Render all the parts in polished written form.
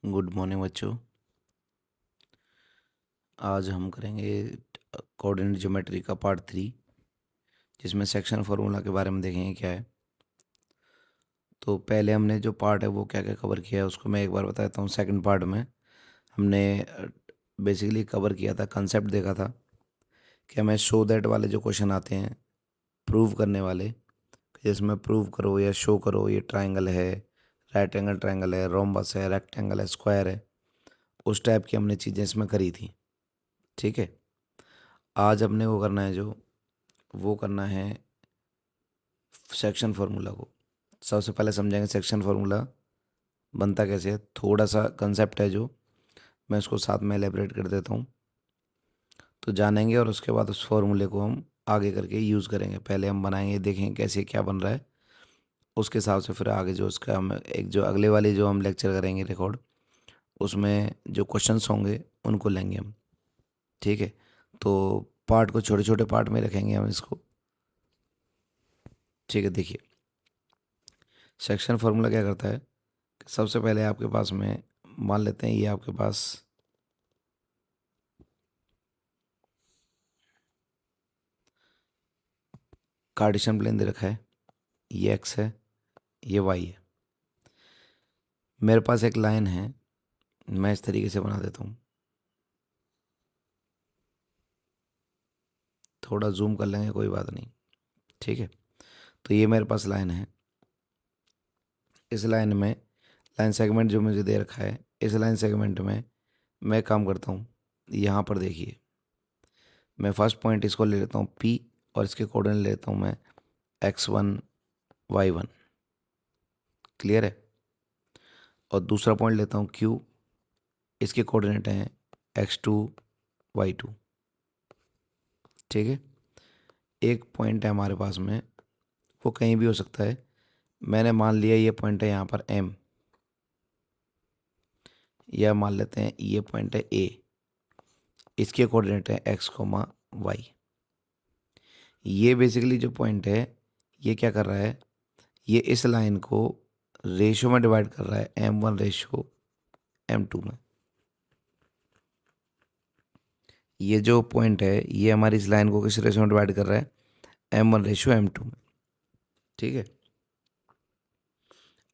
Good morning बच्चों। आज हम करेंगे कोऑर्डिनेट ज्योमेट्री का पार्ट 3, जिसमें सेक्शन फार्मूला के बारे में देखेंगे क्या है। तो पहले हमने जो पार्ट है वो क्या क्या कवर किया है उसको मैं एक बार बता देता हूँ। सेकंड पार्ट में हमने बेसिकली कवर किया था, कंसेप्ट देखा था कि हमें शो दैट वाले जो क्वेश्चन आते हैं प्रूव करने वाले, जिसमें प्रूव करो या शो करो ये ट्राइंगल है, राइट एंगल ट्राइंगल है, रोम्बस है, रेक्टेंगल है, स्क्वायर है, उस टाइप की हमने चीज़ें इसमें करी थी। ठीक है, आज हमने वो करना है, जो वो करना है सेक्शन फार्मूला को। सबसे पहले समझेंगे सेक्शन फार्मूला बनता कैसे है। थोड़ा सा कंसेप्ट है जो मैं उसको साथ में एलेबरेट कर देता हूँ, तो जानेंगे और उसके बाद उस फार्मूले को हम आगे करके यूज़ करेंगे। पहले हम बनाएंगे, देखेंगे कैसे क्या बन रहा है, उसके हिसाब से फिर आगे जो उसका हम एक जो अगले वाली जो हम लेक्चर करेंगे रिकॉर्ड, उसमें जो क्वेश्चंस होंगे उनको लेंगे हम। ठीक है, तो पार्ट को छोटे छोटे पार्ट में रखेंगे हम इसको। ठीक है, देखिए सेक्शन फार्मूला क्या करता है कि सबसे पहले आपके पास में मान लेते हैं ये आपके पास कार्टेशियन प्लेन दे रखा है, ये एक्स है, ये वाई है। मेरे पास एक लाइन है, मैं इस तरीके से बना देता हूँ, थोड़ा जूम कर लेंगे कोई बात नहीं। ठीक है, तो ये मेरे पास लाइन है। इस लाइन में लाइन सेगमेंट जो मुझे दे रखा है, इस लाइन सेगमेंट में मैं काम करता हूँ। यहाँ पर देखिए, मैं फर्स्ट पॉइंट इसको ले लेता हूँ P, और इसके कोऑर्डिनेट ले लेता हूँ मैं x1 y1। क्लियर है, और दूसरा पॉइंट लेता हूँ Q, इसके कोऑर्डिनेट हैं x2 y2। ठीक है, एक पॉइंट है हमारे पास में, वो कहीं भी हो सकता है। मैंने मान लिया ये पॉइंट है यहाँ पर M, या मान लेते हैं ये पॉइंट है A, इसके कोऑर्डिनेट है x, y। ये बेसिकली जो पॉइंट है, ये क्या कर रहा है, ये इस लाइन को रेशो में डिवाइड कर रहा है, m1 रेशो m2 में। ये जो पॉइंट है ये हमारी इस लाइन को किस रेशो में डिवाइड कर रहा है, m1 रेशो m2 में। ठीक है,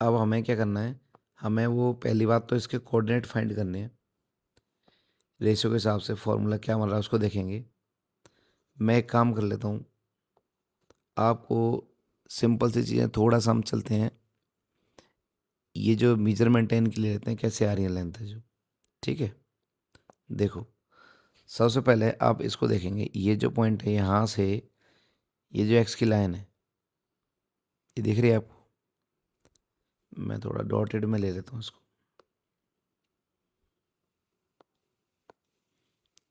अब हमें क्या करना है, हमें वो पहली बात तो इसके कोऑर्डिनेट फाइंड करने हैं। रेशो के हिसाब से फॉर्मूला क्या बन रहा है उसको देखेंगे। मैं एक काम कर लेता हूँ, आपको सिंपल सी चीज़ें थोड़ा सा हम चलते हैं। ये जो मेजरमेंट है इनके लिए लेते हैं, कैसे आ रही है लेंथ है जो। ठीक है, देखो सबसे पहले आप इसको देखेंगे, ये जो पॉइंट है यहाँ से, ये जो एक्स की लाइन है ये दिख रही है आपको। मैं थोड़ा डॉटेड में ले लेता हूँ इसको।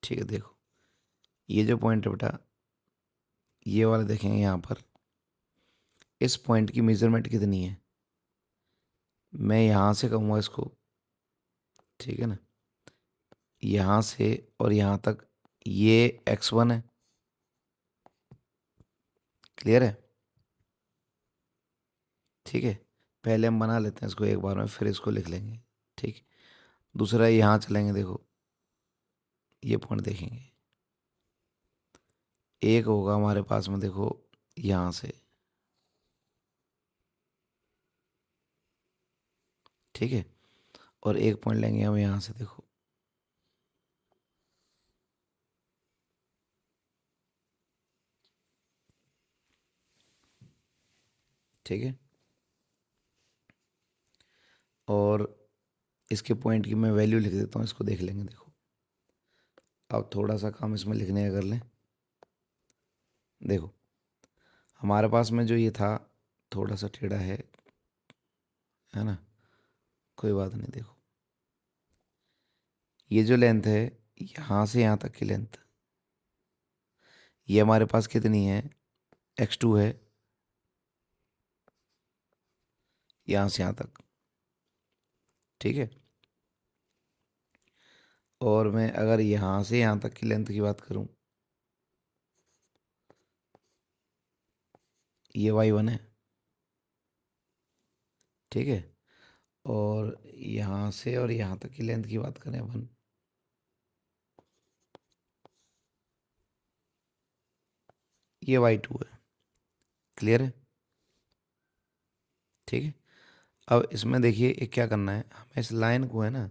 ठीक है, देखो ये जो पॉइंट है बेटा, ये वाला देखेंगे यहाँ पर, इस पॉइंट की मेजरमेंट कितनी है, मैं यहाँ से कहूँगा इसको। ठीक है ना, यहाँ से और यहाँ तक ये x1 है। क्लियर है, ठीक है। पहले हम बना लेते हैं इसको एक बार में, फिर इसको लिख लेंगे। ठीक, दूसरा यहाँ चलेंगे, देखो ये पॉइंट देखेंगे, एक होगा हमारे पास में, देखो यहाँ से। ठीक है, और एक पॉइंट लेंगे हम यहाँ से, देखो। ठीक है, और इसके पॉइंट की मैं वैल्यू लिख देता हूँ, इसको देख लेंगे। देखो अब थोड़ा सा काम इसमें लिखने का कर लें। देखो हमारे पास में जो ये था थोड़ा सा टेढ़ा है ना, कोई बात नहीं। देखो ये जो लेंथ है यहाँ से यहाँ तक की लेंथ, ये हमारे पास कितनी है, x2 है, यहाँ से यहाँ तक। ठीक है, और मैं अगर यहाँ से यहाँ तक की लेंथ की बात करूँ, ये y1 है। ठीक है, और यहाँ से और यहाँ तक की लेंथ की बात करें अपन, ये y2 है। क्लियर है? ठीक है। अब इसमें देखिए एक क्या करना है हमें, इस लाइन को है ना,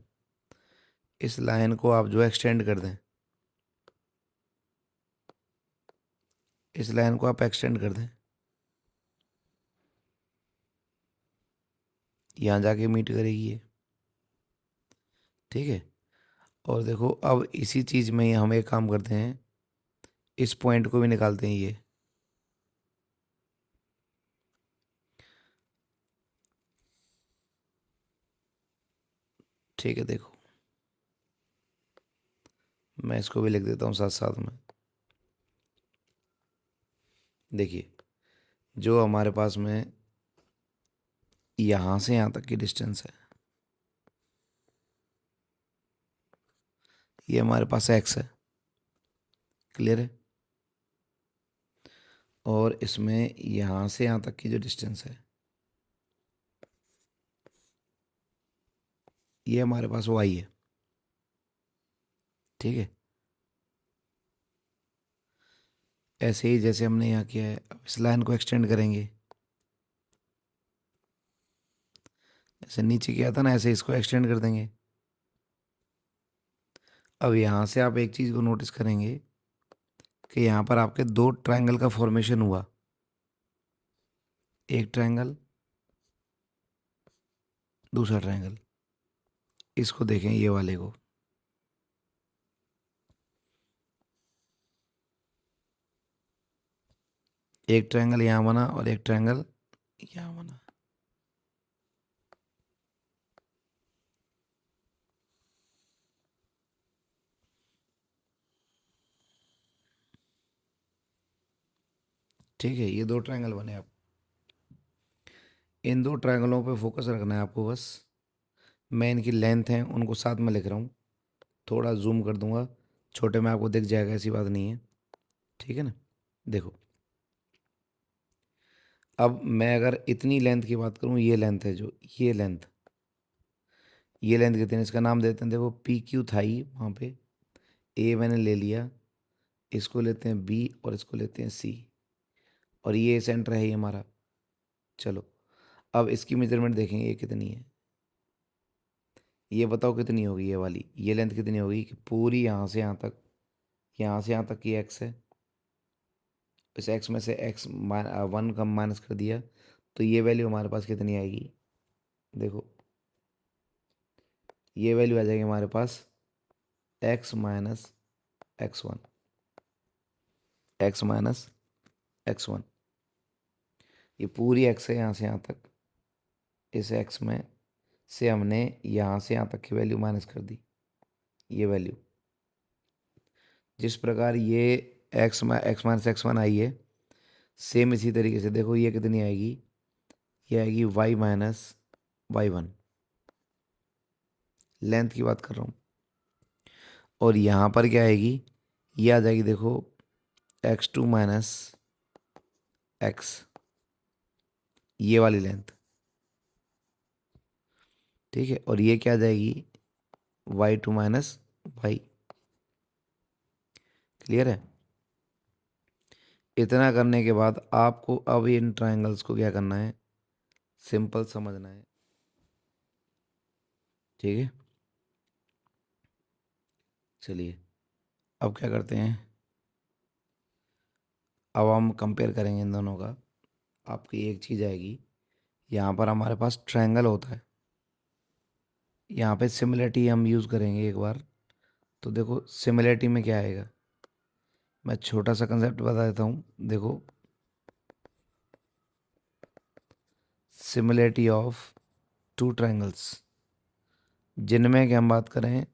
इस लाइन को आप जो एक्सटेंड कर दें, इस लाइन को आप एक्सटेंड कर दें, यहाँ जाके मीट करेगी ये। ठीक है। और देखो अब इसी चीज़ में ही हम एक काम करते हैं, इस पॉइंट को भी निकालते हैं ये। ठीक है, देखो मैं इसको भी लिख देता हूँ साथ साथ में। देखिए जो हमारे पास में यहाँ से यहाँ तक की डिस्टेंस है, ये हमारे पास x है। क्लियर है? और इसमें यहाँ से यहाँ तक की जो डिस्टेंस है, ये हमारे पास y है। ठीक है। ऐसे ही जैसे हमने यहाँ किया है, अब इस लाइन को एक्सटेंड करेंगे, ऐसे नीचे किया था ना, ऐसे इसको एक्सटेंड कर देंगे। अब यहाँ से आप एक चीज़ को नोटिस करेंगे कि यहाँ पर आपके दो ट्रायंगल का फॉर्मेशन हुआ, एक ट्रायंगल, दूसरा ट्रायंगल। इसको देखें, ये वाले को, एक ट्रायंगल यहाँ बना और एक ट्रायंगल यहाँ बना। ठीक है, ये दो ट्रायंगल बने। आप इन दो ट्रायंगलों पे फोकस रखना है आपको बस। मैं इनकी लेंथ है उनको साथ में लिख रहा हूँ, थोड़ा जूम कर दूंगा, छोटे में आपको दिख जाएगा, ऐसी बात नहीं है। ठीक है ना? देखो अब मैं अगर इतनी लेंथ की बात करूँ, ये लेंथ है जो, ये लेंथ कितनी है इसका नाम देते हैं, देखो पी क्यू था ही वहाँ पे, ए मैंने ले लिया, इसको लेते हैं बी और इसको लेते हैं सी, और ये सेंटर है ये हमारा। चलो अब इसकी मेजरमेंट देखेंगे ये कितनी है, ये बताओ कितनी होगी ये वाली, ये लेंथ कितनी होगी कि पूरी यहाँ से यहाँ तक, यहाँ से यहाँ तक की एक्स है, इस एक्स में से एक्स वन कम माइनस कर दिया, तो ये वैल्यू हमारे पास कितनी आएगी, देखो ये वैल्यू आ जाएगी हमारे पास x minus x one, x minus x one. ये पूरी एक्स है यहाँ से यहाँ तक, इस एक्स में से हमने यहाँ से यहाँ तक की वैल्यू माइनस कर दी, ये वैल्यू। जिस प्रकार ये एक्स माइनस एक्स वन आई है, सेम इसी तरीके से देखो ये कितनी आएगी, ये आएगी Y minus Y one, length की बात कर रहा हूँ। और यहाँ पर क्या आएगी, ये आ जाएगी देखो एक्स टू माइनस एक्स, ये वाली लेंथ। ठीक है। और ये क्या आ जाएगी, Y two minus Y. Clear है? इतना करने के बाद आपको अब इन ट्रायंगल्स को क्या करना है, सिंपल समझना है। ठीक है। चलिए अब क्या करते हैं, अब हम कंपेयर करेंगे इन दोनों का। आपकी एक चीज़ आएगी, यहाँ पर हमारे पास ट्रायंगल होता है, यहाँ पे सिमिलरिटी हम यूज़ करेंगे एक बार। तो देखो सिमिलरिटी में क्या आएगा, मैं छोटा सा कंसेप्ट बता देता हूँ। देखो सिमिलरिटी ऑफ टू ट्रायंगल्स, जिनमें कि हम बात करें,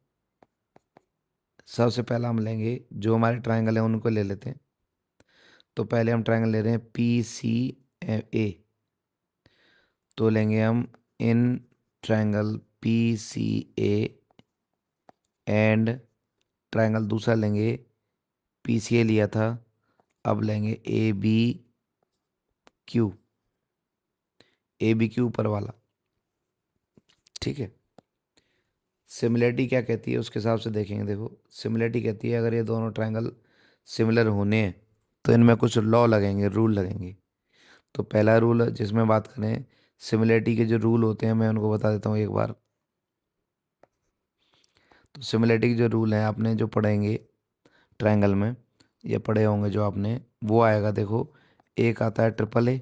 सबसे पहला हम लेंगे जो हमारे ट्रायंगल हैं उनको ले लेते हैं। तो पहले हम ट्रायंगल ले रहे हैं पी सी ए, तो लेंगे हम इन triangle P C A and triangle दूसरा लेंगे, पी सी ए लिया था, अब लेंगे A B Q, A B Q ऊपर वाला। ठीक है। सिमिलरिटी क्या कहती है उसके हिसाब से देखेंगे। देखो सिमिलरिटी कहती है अगर ये दोनों ट्रायंगल सिमिलर होने हैं तो इनमें कुछ लॉ लगेंगे, रूल लगेंगे। तो पहला रूल जिसमें बात करें सिमिलरिटी के जो रूल होते हैं मैं उनको बता देता हूँ एक बार। तो सिमिलरिटी के जो रूल हैं आपने जो पढ़ेंगे ट्रायंगल में ये पढ़े होंगे जो आपने, वो आएगा। देखो एक आता है ट्रिपल ए,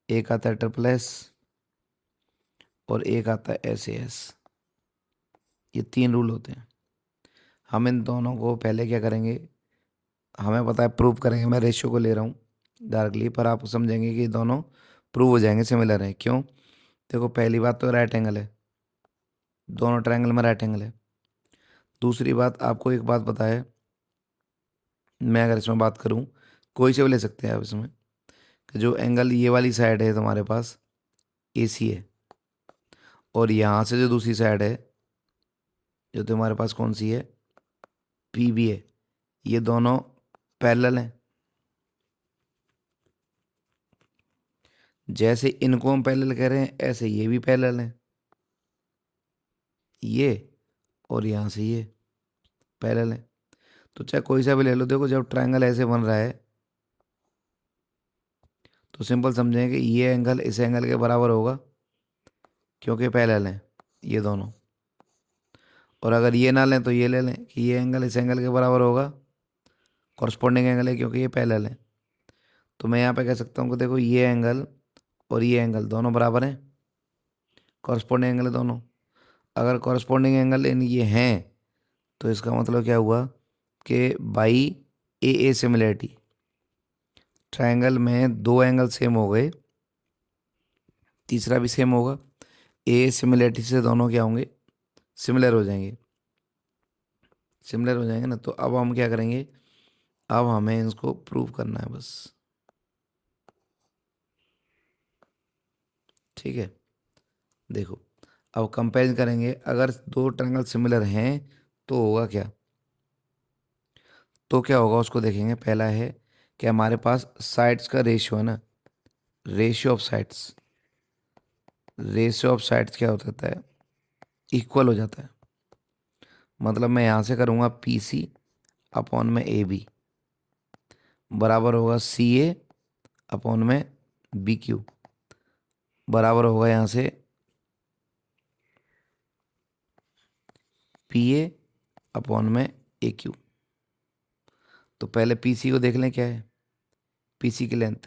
एक आता है ट्रिपल एस और एक आता है एस ए एस। ये 3 रूल होते हैं। हम इन दोनों को पहले क्या करेंगे, हमें पता है प्रूव करेंगे। मैं रेशियो को ले रहा हूँ डायरेक्टली, पर आप समझेंगे कि दोनों प्रूव हो जाएंगे सिमिलर हैं। क्यों? देखो पहली बात तो राइट एंगल है, दोनों ट्रायंगल में राइट एंगल है। दूसरी बात आपको एक बात पता है, मैं अगर इसमें बात करूँ कोई से भी ले सकते हैं आप इसमें, कि जो एंगल ये वाली साइड है तुम्हारे पास ए सी है, और यहाँ से जो दूसरी साइड है जो तुम्हारे पास कौन सी है पी बी है, ये दोनों पैरेलल हैं। जैसे इनको हम पैरेलल कह रहे हैं ऐसे ये भी पैरेलल हैं, ये और यहाँ से ये पैरेलल है। तो चाहे कोई सा भी ले लो, देखो जब ट्रायंगल ऐसे बन रहा है तो सिंपल समझें कि ये एंगल इस एंगल के बराबर होगा क्योंकि पैरेलल हैं ये दोनों। और अगर ये ना लें तो ये ले लें कि ये एंगल इस एंगल के बराबर होगा, कॉरस्पॉन्डिंग एंगल है क्योंकि ये पैरेलल है। तो मैं यहाँ पे कह सकता हूँ कि देखो ये एंगल और ये एंगल दोनों बराबर हैं, कॉरस्पॉन्डिंग एंगल है दोनों। अगर कॉरस्पॉन्डिंग एंगल इन ये हैं तो इसका मतलब क्या हुआ कि बाई ए सिमिलरिटी ट्रायंगल में 2 एंगल सेम हो गए, तीसरा भी सेम होगा। ए सिमिलरिटी से दोनों क्या होंगे, सिमिलर हो जाएंगे। सिमिलर हो जाएंगे ना, तो अब हम क्या करेंगे, अब हमें इसको प्रूव करना है बस। ठीक है, देखो अब कंपेरिजन करेंगे। अगर 2 ट्रायंगल सिमिलर हैं तो होगा क्या, तो क्या होगा उसको देखेंगे। पहला है कि हमारे पास साइड्स का रेशियो है ना, ratio of sides, ratio of sides क्या होता है, इक्वल हो जाता है। मतलब मैं यहाँ से करूँगा पी सी अपॉन में ए बी बराबर होगा सी ए अपॉन में बी क्यू, बराबर होगा यहाँ से पी ए अपॉन में ए क्यू। तो पहले पी सी को देख लें क्या है, पी सी की लेंथ,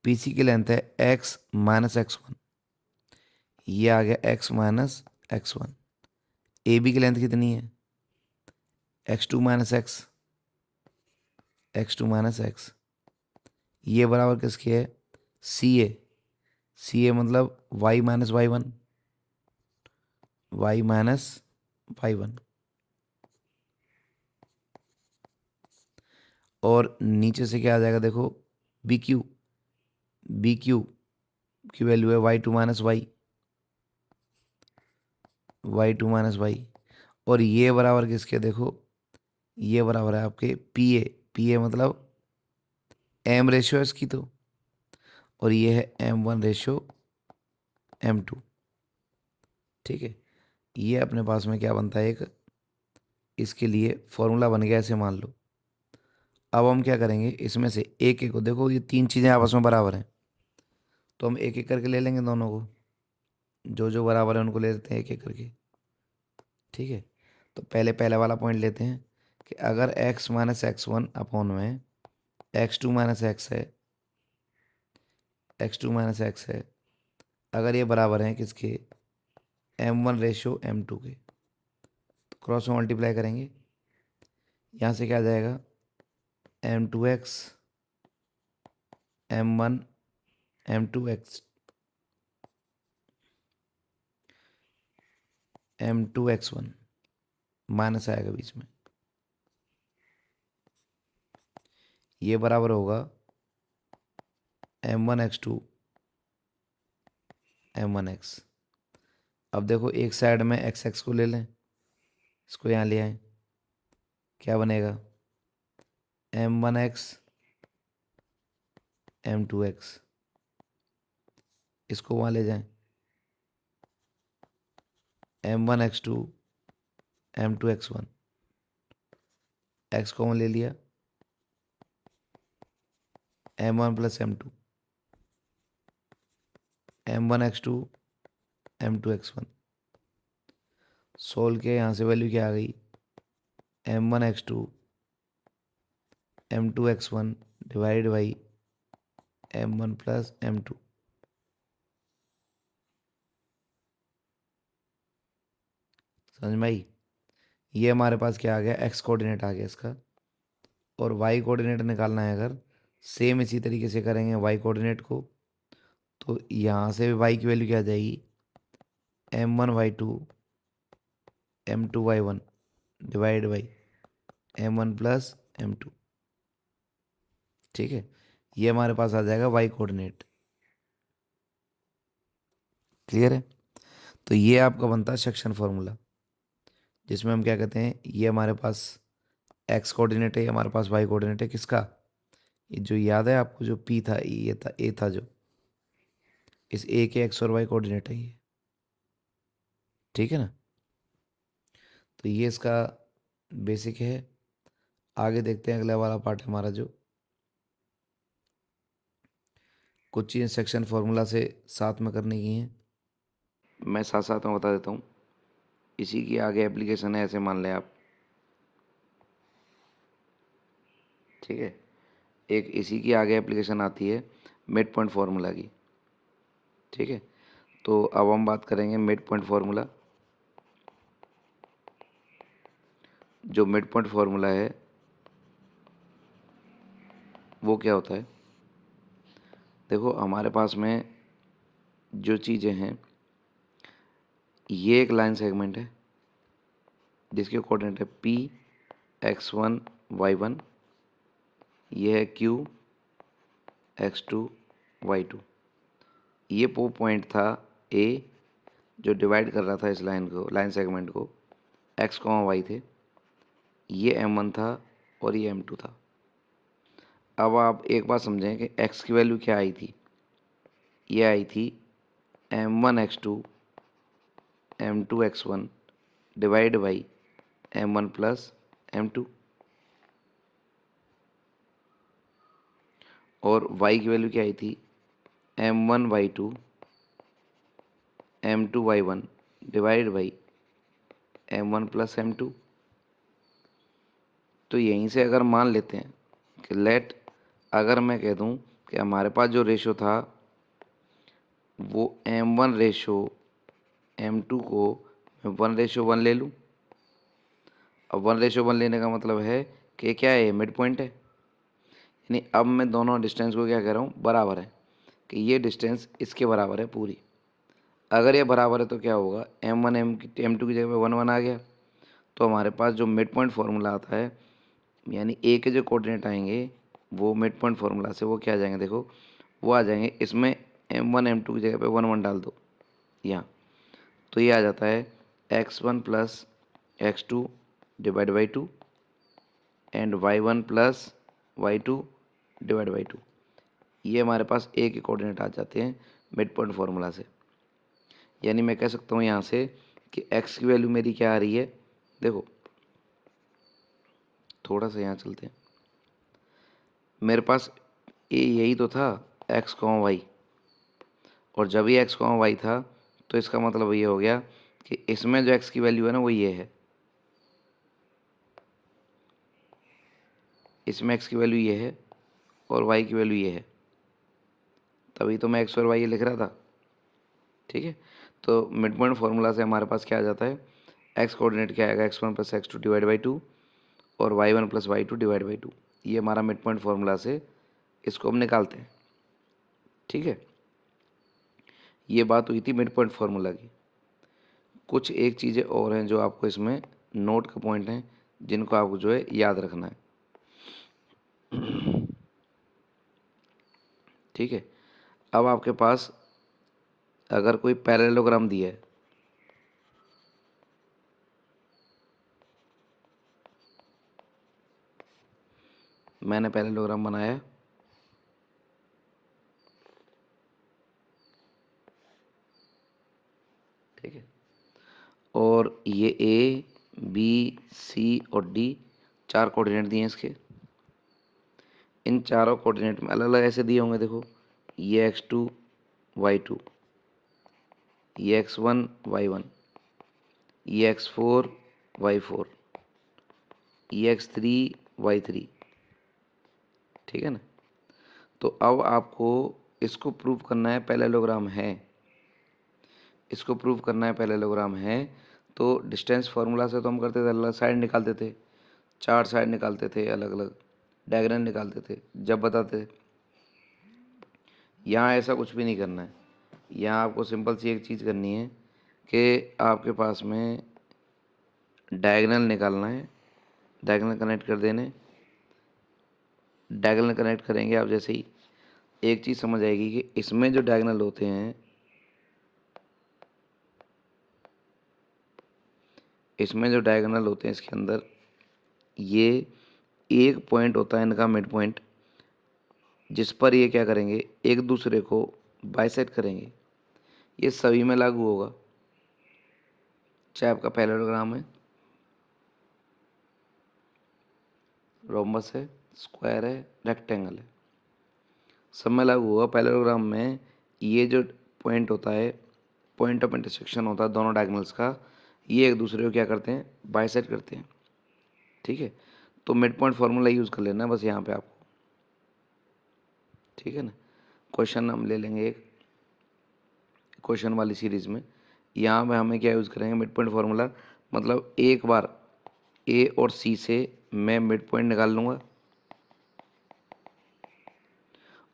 पी सी की लेंथ है एक्स माइनस एक्स वन, ये आ गया X minus x one. A B की लेंथ कितनी है, X two minus X, X two minus X, ये बराबर किसकी है सी ए, सी ए मतलब Y minus Y one, Y minus Y one. और नीचे से क्या आ जाएगा देखो बी क्यू, बी क्यू की वैल्यू है Y two minus Y, Y two minus Y. और ये बराबर किसके, देखो ये बराबर है आपके पी ए, पी ए मतलब एम रेशियो है इसकी तो, और ये है M one ratio M two. ठीक है, ये अपने पास में क्या बनता है, एक इसके लिए फॉर्मूला बन गया, ऐसे मान लो। अब हम क्या करेंगे, इसमें से एक एक को, देखो ये 3 चीज़ें आपस में बराबर हैं तो हम एक एक करके ले लेंगे दोनों को, जो जो बराबर है उनको ले लेते हैं एक एक करके। ठीक है, तो पहले पहले वाला पॉइंट लेते हैं कि अगर x minus x one upon में एक्स टू माइनस एक्स है, एक्स टू माइनस एक्स है, अगर ये बराबर हैं किसके, M one ratio M two के, तो क्रॉस में मल्टीप्लाई करेंगे। यहाँ से क्या आ जाएगा M two X M one M two X M two X one, minus आएगा बीच में, ये बराबर होगा M one X two M one X. अब देखो एक साइड में एक्स एक्स को ले लें, इसको यहाँ ले आए, क्या बनेगा M one X M two X, इसको वहाँ ले जाएं, m1 x2 m2 x1, x common ले लिया, m1 plus m2 m2 x1। Solve किया, यहाँ से वैल्यू क्या आ गई, m1 x2 m2 x1 divide by m1 plus m2। समझ में आई? ये हमारे पास क्या आ गया, एक्स कोऑर्डिनेट आ गया इसका। और वाई कोऑर्डिनेट निकालना है अगर, सेम इसी तरीके से करेंगे वाई कोऑर्डिनेट को, तो यहाँ से भी वाई की वैल्यू क्या आ जाएगी, m1 y2 m2 y1 divide by m1 plus m2। ठीक है, ये हमारे पास आ जाएगा वाई कोऑर्डिनेट। क्लियर है? तो ये आपका बनता है सेक्शन फॉर्मूला, जिसमें हम क्या कहते हैं, ये हमारे पास एक्स कोऑर्डिनेट है, ये हमारे पास वाई कोऑर्डिनेट है। किसका? ये जो याद है आपको, जो पी था, ये था ए था, जो इस ए के एक्स और वाई कोऑर्डिनेट है ये। ठीक है ना? तो ये इसका बेसिक है। आगे देखते हैं अगला वाला पार्ट हमारा, जो कुछ चीज़ें सेक्शन फॉर्मूला से साथ में करने की हैं, मैं साथ साथ में बता देता हूँ। इसी की आगे एप्लीकेशन है, ऐसे मान लें आप। ठीक है, एक इसी की आगे एप्लीकेशन आती है मिड पॉइंट फार्मूला की। ठीक है, तो अब हम बात करेंगे मिड पॉइंट फार्मूला। जो मिड पॉइंट फार्मूला है वो क्या होता है, देखो हमारे पास में जो चीज़ें हैं, ये एक लाइन सेगमेंट है जिसके कोऑर्डिनेट है पी x1 y1, ये है q x2 y2। ये पॉइंट था ए, जो डिवाइड कर रहा था इस लाइन को, लाइन सेगमेंट को, x, y थे। ये m1 था और ये m2 था। अब आप एक बात समझें कि x की वैल्यू क्या आई थी, ये आई थी m1 x2 m2 x1 divide by m1 plus m2। और y की वैल्यू क्या आई थी, m1 y2 m2 y1 divide by m1 plus m2। तो यहीं से अगर मान लेते हैं कि लेट, अगर मैं कह दूं कि हमारे पास जो रेशो था वो m1 रेशो m2 को मैं 1:1 ले लूं। अब 1:1 लेने का मतलब है कि क्या है, मिड पॉइंट है। यानी अब मैं दोनों डिस्टेंस को क्या कह रहा हूँ, बराबर है, कि ये डिस्टेंस इसके बराबर है पूरी। अगर ये बराबर है तो क्या होगा, m1 m2 की जगह पे 1 1 आ गया। तो हमारे पास जो मिड पॉइंट फार्मूला आता है, यानी ए के जो कोऑर्डिनेट आएंगे वो मिड पॉइंट फार्मूला से वो क्या आ जाएंगे, देखो वो आ जाएंगे, इसमें m1 m2 की जगह पे 1 1 डाल दो यहाँ, तो ये आ जाता है x1 plus x2 divide by 2 and y1 plus y2 divide by 2। ये हमारे पास ए के कोऑर्डिनेट आ जाते हैं मिड पॉइंट फार्मूला से। यानी मैं कह सकता हूँ यहाँ से कि x की वैल्यू मेरी क्या आ रही है, देखो थोड़ा सा यहाँ चलते हैं, मेरे पास ए यही तो था, x, y, और जब ये x, y था तो इसका मतलब ये हो गया कि इसमें जो x की वैल्यू है ना वो ये है, इसमें x की वैल्यू ये है और y की वैल्यू ये है, तभी तो मैं x और y ये लिख रहा था। ठीक है, तो मिड पॉइंट फार्मूला से हमारे पास क्या आ जाता है, x कोऑर्डिनेट क्या आएगा, x1 plus x2 divide by 2 और y1 plus y2 divide by 2। ये हमारा मिड पॉइंट फार्मूला से इसको हम निकालते हैं। ठीक है, ये बात हुई थी मिड पॉइंट फार्मूला की। कुछ एक चीज़ें और हैं जो आपको इसमें नोट का पॉइंट हैं, जिनको आपको जो है याद रखना है। ठीक है, अब आपके पास अगर कोई पैरेललोग्राम दिया है, मैंने पैरेललोग्राम बनाया, ठीक है, और ये ए बी सी और डी 4 कोऑर्डिनेट दिए हैं इसके। इन चारों कोऑर्डिनेट में अलग अलग ऐसे दिए होंगे, देखो ये x2 y2, ये x1 y1, ये x4 y4, ये x3 y3। ठीक है ना। तो अब आपको इसको प्रूव करना है, पैरेललोग्राम है, इसको प्रूव करना है पैरेललोग्राम है। तो डिस्टेंस फार्मूला से तो हम करते थे, अलग साइड निकालते थे, 4 साइड निकालते थे, अलग अलग डायग्राम निकालते थे जब बताते थे। यहाँ ऐसा कुछ भी नहीं करना है। यहाँ आपको सिंपल सी एक चीज़ करनी है कि आपके पास में डायगोनल निकालना है, डायगोनल कनेक्ट कर देने। डायगोनल कनेक्ट करेंगे आप जैसे ही, एक चीज़ समझ आएगी कि इसमें जो डायगोनल होते हैं, इसमें जो डायगोनल होते हैं इसके अंदर, ये एक पॉइंट होता है इनका मिड पॉइंट, जिस पर ये क्या करेंगे, एक दूसरे को बाइसेक्ट करेंगे। ये सभी में लागू होगा, चाहे आपका पैरेललोग्राम है, रोम्बस है, स्क्वायर है, रेक्टेंगल है, सब में लागू होगा। पैरेललोग्राम में ये जो पॉइंट होता है, पॉइंट ऑफ इंटरसेक्शन होता है दोनों डायगोनल्स का, ये एक दूसरे को क्या करते हैं, बाइसेक्ट करते हैं। ठीक है। तो मिड पॉइंट फार्मूला यूज़ कर लेना बस यहाँ पे आपको। ठीक है ना। क्वेश्चन हम ले लेंगे एक, क्वेश्चन वाली सीरीज में। यहाँ पे हमें क्या यूज़ करेंगे, मिड पॉइंट फार्मूला। मतलब एक बार ए और सी से मैं मिड पॉइंट निकाल लूँगा,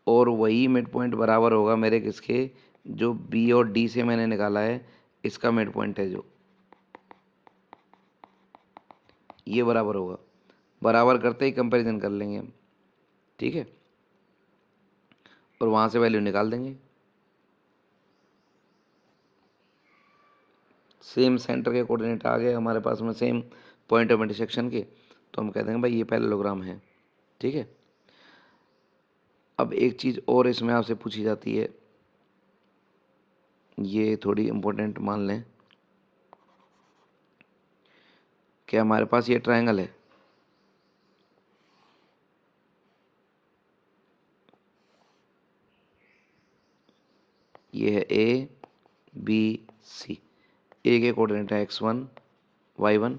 और वही मिड पॉइंट बराबर होगा मेरे किसके, जो बी और डी से मैंने निकाला है, इसका मिड पॉइंट है जो, ये बराबर होगा। बराबर करते ही कंपैरिजन कर लेंगे हम। ठीक है। और वहाँ से वैल्यू निकाल देंगे। सेम सेंटर के कोऑर्डिनेट आ गए हमारे पास में, सेम पॉइंट ऑफ इंटरसेक्शन के, तो हम कह देंगे भाई ये पैरेललोग्राम है। ठीक है। अब एक चीज़ और इसमें आपसे पूछी जाती है, ये थोड़ी इम्पोर्टेंट मान लें, कि हमारे पास ये ट्रायंगल है, ये है ए बी सी। ए के कोऑर्डिनेट है x1 y1,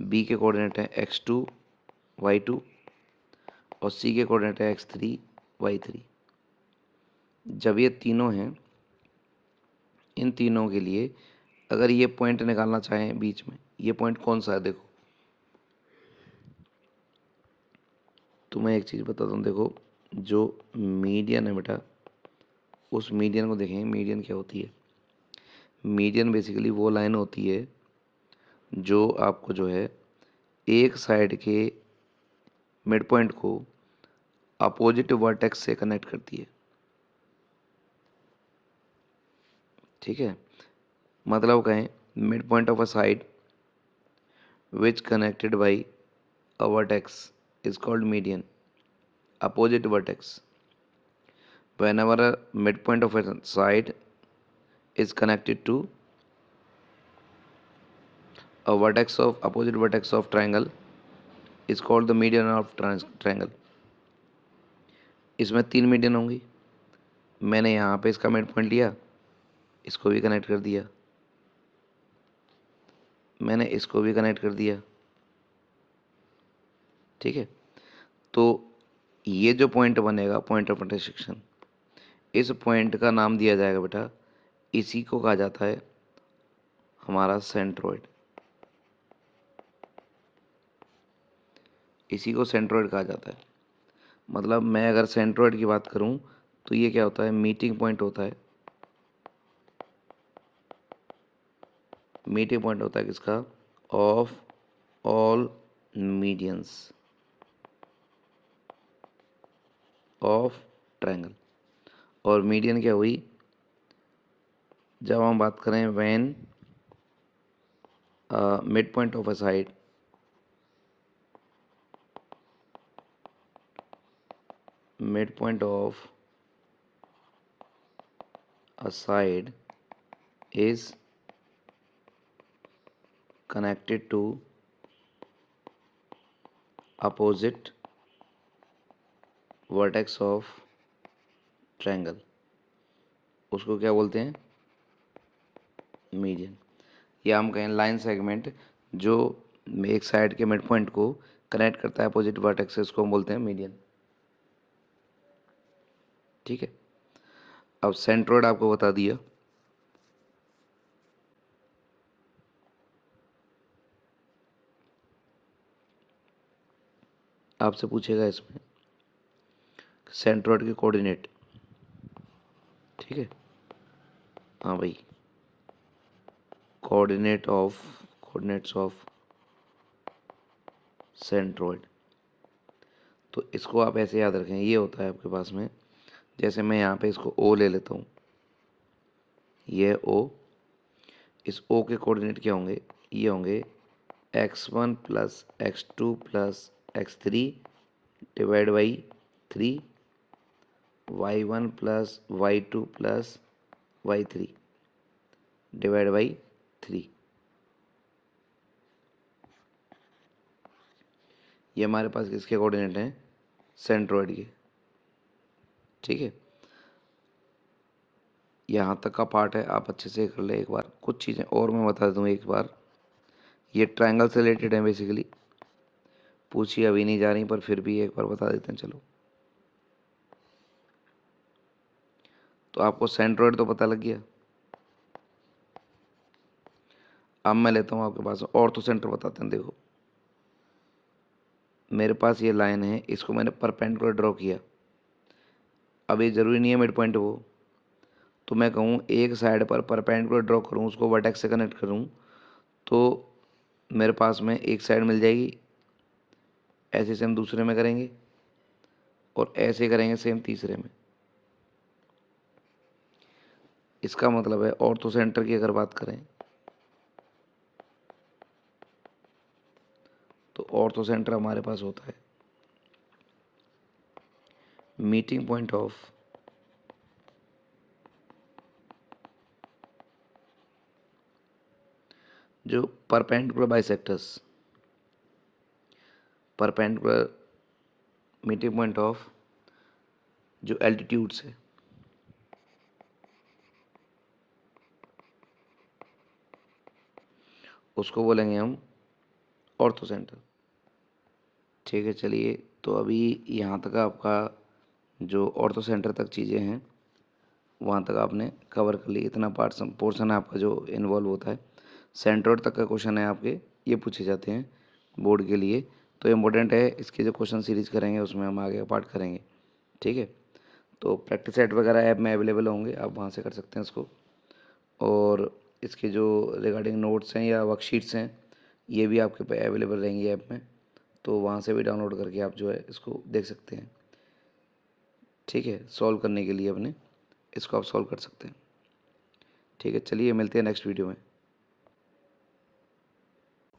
बी के कोऑर्डिनेट है x2 y2, और सी के कोऑर्डिनेट है x3 y3। जब ये तीनों हैं, इन तीनों के लिए अगर ये पॉइंट निकालना चाहें बीच में, ये पॉइंट कौन सा है, देखो तो मैं एक चीज़ बताता हूँ। देखो जो मीडियन है बेटा, उस मीडियन को देखेंगे। मीडियन क्या होती है, मीडियन बेसिकली वो लाइन होती है जो आपको जो है एक साइड के मिड पॉइंट को अपोजिट वर्टेक्स से कनेक्ट करती है। ठीक है। मतलब कहें, mid point of a side which connected by a vertex is called median, opposite vertex. Whenever a midpoint of a side is connected to a vertex of opposite vertex of triangle is called the median of triangle. इसमें 3 median होंगी। मैंने यहाँ पे इसका mid point लिया, इसको भी connect कर दिया, मैंने इसको भी कनेक्ट कर दिया। ठीक है। तो ये जो पॉइंट बनेगा, पॉइंट ऑफ इंटरसेक्शन, इस पॉइंट का नाम दिया जाएगा बेटा, इसी को कहा जाता है हमारा सेंट्रोइड। इसी को सेंट्रोइड कहा जाता है। मतलब मैं अगर सेंट्रोइड की बात करूं, तो ये क्या होता है, मीटिंग पॉइंट होता है। मीटिंग पॉइंट होता है किसका, of all medians of triangle. और मीडियन क्या हुई, जब हम बात करें when mid point of a side mid point of a side is connected to opposite vertex of triangle, उसको क्या बोलते हैं? मीडियन। या हम कहें लाइन सेगमेंट जो एक साइड के मिड पॉइंट को कनेक्ट करता है अपोजिट वर्टेक्स से, उसको हम बोलते हैं मीडियन। ठीक है, अब सेंट्रोइड आपको बता दिया। आपसे पूछेगा इसमें सेंट्रोइड के कोऑर्डिनेट। ठीक है, हाँ भाई, कोऑर्डिनेट्स ऑफ सेंट्रोइड। तो इसको आप ऐसे याद रखें, ये होता है आपके पास में, जैसे मैं यहाँ पे इसको ओ ले लेता हूँ, ये ओ, इस ओ के कोऑर्डिनेट क्या होंगे? ये होंगे x1 plus x2 plus x3 divide by 3, y1 plus y2 plus y3 divide by 3। ये हमारे पास किसके कोऑर्डिनेट हैं? सेंट्रोइड के। ठीक है, यहाँ तक का पार्ट है, आप अच्छे से कर ले। एक बार कुछ चीज़ें और मैं बता दूँ एक बार, ये ट्रायंगल से रिलेटेड है बेसिकली, पूछी अभी नहीं जा रही पर फिर भी एक बार बता देते हैं। चलो, तो आपको सेंट्रोइड तो पता लग गया। अब मैं लेता हूँ आपके पास ऑर्थो सेंटर बताते हैं। देखो, मेरे पास ये लाइन है, इसको मैंने परपेंडिकुलर ड्रॉ किया। अब ये ज़रूरी नहीं है मिड पॉइंट वो, तो मैं कहूँ एक साइड पर परपेंडिकुलर ड्रॉ करूँ, उसको वर्टेक्स से कनेक्ट करूँ, तो मेरे पास में एक साइड मिल जाएगी। ऐसे से हम दूसरे में करेंगे और ऐसे करेंगे सेम तीसरे में। इसका मतलब है ऑर्थो सेंटर की अगर बात करें तो ऑर्थो सेंटर हमारे पास होता है मीटिंग पॉइंट ऑफ जो perpendicular bisectors, perpendicular meeting point of जो एल्टीट्यूड्स है, उसको बोलेंगे हम ऑर्थो सेंटर। ठीक है, चलिए, तो अभी यहाँ तक आपका जो ऑर्थो सेंटर तक चीज़ें हैं वहाँ तक आपने कवर कर ली। इतना पोर्शन है आपका जो इन्वॉल्व होता है। सेंट्रोइड तक का क्वेश्चन है आपके, ये पूछे जाते हैं बोर्ड के लिए, तो इम्पोर्टेंट है। इसके जो क्वेश्चन सीरीज करेंगे उसमें हम आगे का पार्ट करेंगे। ठीक है, तो प्रैक्टिस सेट वगैरह ऐप में अवेलेबल होंगे, आप वहाँ से कर सकते हैं इसको। और इसके जो रिगार्डिंग नोट्स हैं या वर्कशीट्स हैं, ये भी आपके पे अवेलेबल रहेंगी ऐप में, तो वहाँ से भी डाउनलोड करके आप जो है इसको देख सकते हैं। ठीक है, सॉल्व करने के लिए अपने इसको आप सॉल्व कर सकते हैं। ठीक है, चलिए मिलते हैं नेक्स्ट वीडियो में।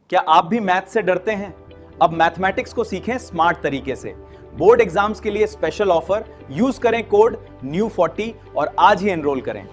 क्या आप भी मैथ से डरते हैं? अब मैथमेटिक्स को सीखें स्मार्ट तरीके से। बोर्ड एग्जाम्स के लिए स्पेशल ऑफर, यूज करें कोड NEW40 और आज ही एनरोल करें।